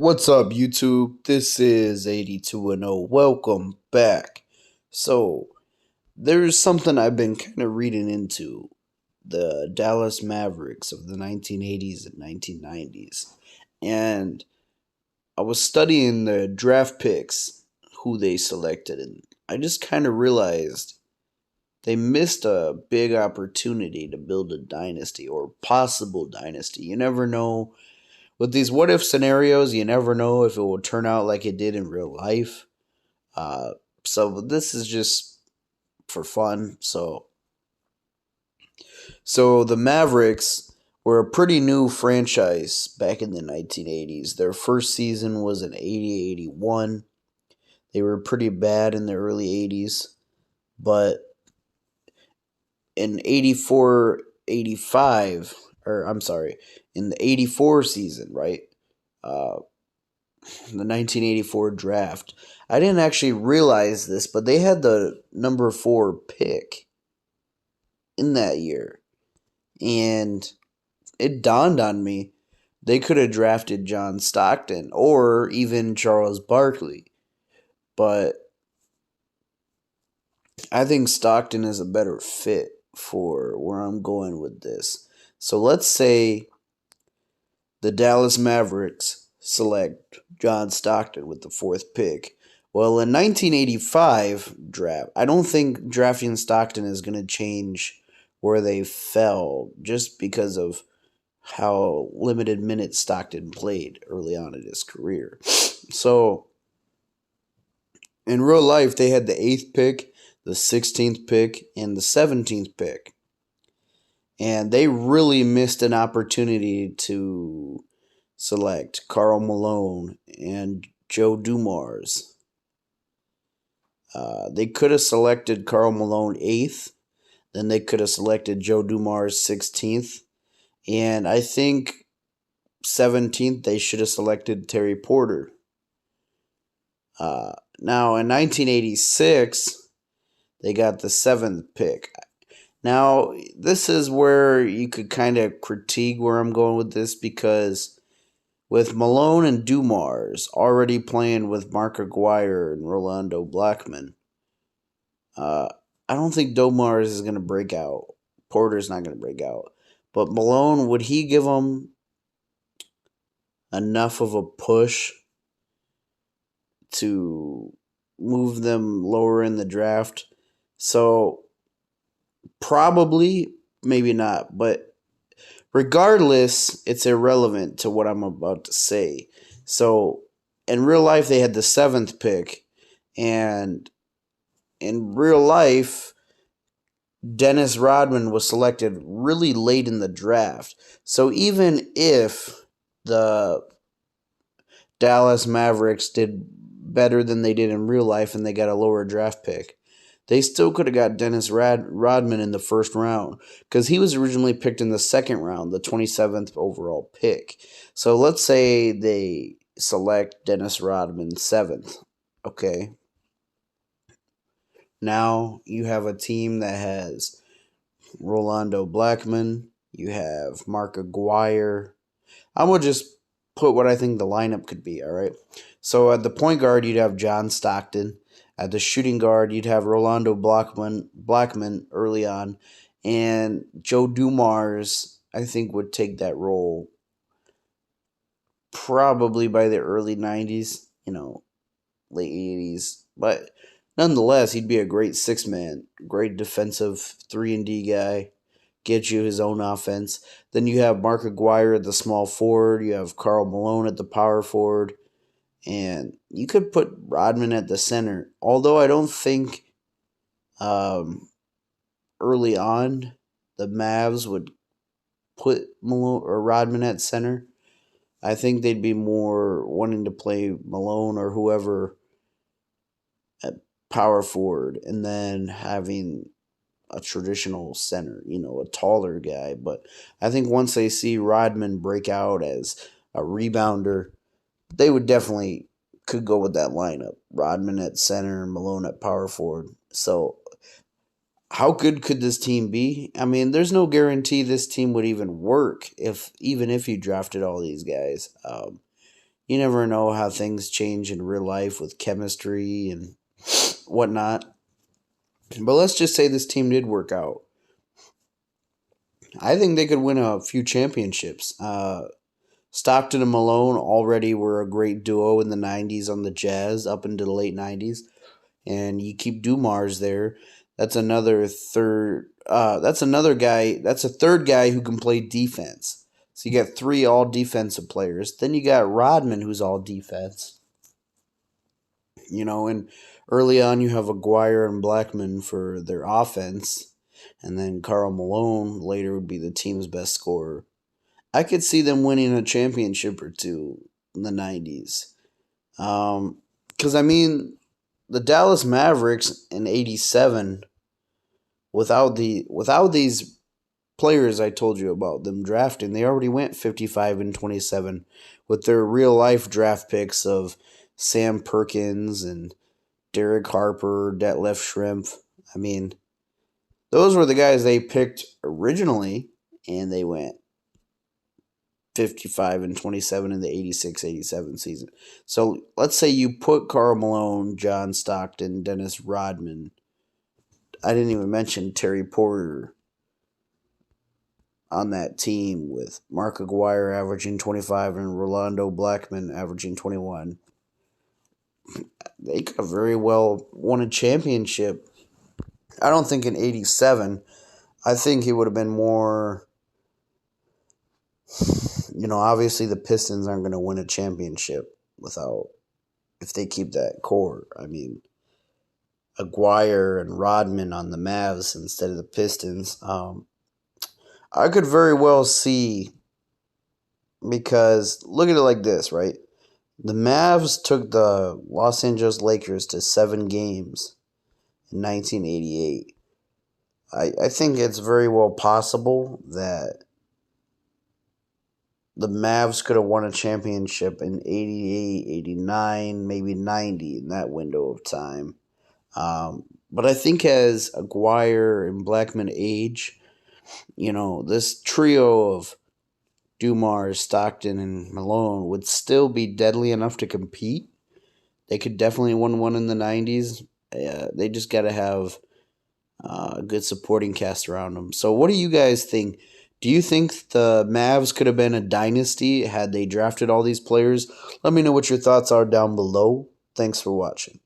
What's up, YouTube? This is 82 Welcome back. So, there's something I've been kind of reading into the Dallas Mavericks of the 1980s and 1990s. And I was studying the draft picks, who they selected, and I just kind of realized they missed a big opportunity to build a dynasty or possible dynasty. You never know with these what if scenarios, you never know if it will turn out like it did in real life. Uh, so this is just for fun. So the Mavericks were a pretty new franchise back in the 1980s. Their first season was in 80-81. They were pretty bad in the early 80s, but in 84-85, or I'm sorry, in the 84 season, right? Uh, the 1984 draft. I didn't actually realize this, but they had the number 4 pick in that year. And it dawned on me they could have drafted John Stockton or even Charles Barkley. But I think Stockton is a better fit for where I'm going with this. So let's say the Dallas Mavericks select John Stockton with the 4th pick. Well, in 1985 draft, I don't think drafting Stockton is going to change where they fell just because of how limited minutes Stockton played early on in his career. So, in real life, they had the 8th pick, the 16th pick, and the 17th pick. And they really missed an opportunity to select Karl Malone and Joe Dumars. They could have selected Karl Malone 8th, then they could have selected Joe Dumars 16th, and I think 17th they should have selected Terry Porter. Now in 1986, they got the 7th pick. Now, this is where you could kind of critique where I'm going with this because with Malone and Dumars already playing with Mark Aguirre and Rolando Blackman, I don't think Dumars is going to break out. Porter's not going to break out. But Malone, would he give them enough of a push to move them lower in the draft? So, probably, maybe not. But regardless, it's irrelevant to what I'm about to say. So, in real life, they had the 7th pick. And in real life, Dennis Rodman was selected really late in the draft. So even if the Dallas Mavericks did better than they did in real life and they got a lower draft pick, they still could have got Dennis Rodman in the first round because he was originally picked in the second round, the 27th overall pick. So let's say they select Dennis Rodman 7th. Okay. Now you have a team that has Rolando Blackman. You have Mark Aguirre. I'm going to just put what I think the lineup could be, all right? So at the point guard, you'd have John Stockton. At the shooting guard, you'd have Rolando Blackman early on. And Joe Dumars, I think, would take that role probably by the early 90s, late 80s. But nonetheless, he'd be a great 6-man, great defensive 3-and-D guy, get you his own offense. Then you have Mark Aguirre at the small forward. You have Karl Malone at the power forward. And you could put Rodman at the center. Although I don't think early on the Mavs would put Malone or Rodman at center. I think they'd be more wanting to play Malone or whoever at power forward and then having a traditional center, a taller guy. But I think once they see Rodman break out as a rebounder, they would definitely could go with that lineup. Rodman at center, Malone at power forward. So how good could this team be? I mean, there's no guarantee this team would even work even if you drafted all these guys. You never know how things change in real life with chemistry and whatnot. But let's just say this team did work out. I think they could win a few championships. Stockton and Malone already were a great duo in the 90s on the Jazz up into the late 90s. And you keep Dumars there. That's another third. That's another guy. That's a third guy who can play defense. So you got three all defensive players. Then you got Rodman, who's all defense. And early on you have Aguirre and Blackman for their offense, and then Karl Malone later would be the team's best scorer. I could see them winning a championship or two in the 90s. Because, the Dallas Mavericks in 87, without these players I told you about them drafting, they already went 55 and 27 with their real life draft picks of Sam Perkins and Derek Harper, Detlef Schrempf. Those were the guys they picked originally, and they went 55 and 27 in the 86-87 season. So let's say you put Karl Malone, John Stockton, Dennis Rodman. I didn't even mention Terry Porter on that team with Mark Aguirre averaging 25 and Rolando Blackman averaging 21. They could have very well won a championship. I don't think in 87. I think it would have been more... obviously the Pistons aren't going to win a championship if they keep that core. Aguirre and Rodman on the Mavs instead of the Pistons. I could very well see, because look at it like this, right? The Mavs took the Los Angeles Lakers to 7 games in 1988. I think it's very well possible that the Mavs could have won a championship in 88, 89, maybe 90 in that window of time. But I think as Aguirre and Blackman age, this trio of Dumars, Stockton, and Malone would still be deadly enough to compete. They could definitely win one in the 90s. They just got to have a good supporting cast around them. So what do you guys think? Do you think the Mavs could have been a dynasty had they drafted all these players? Let me know what your thoughts are down below. Thanks for watching.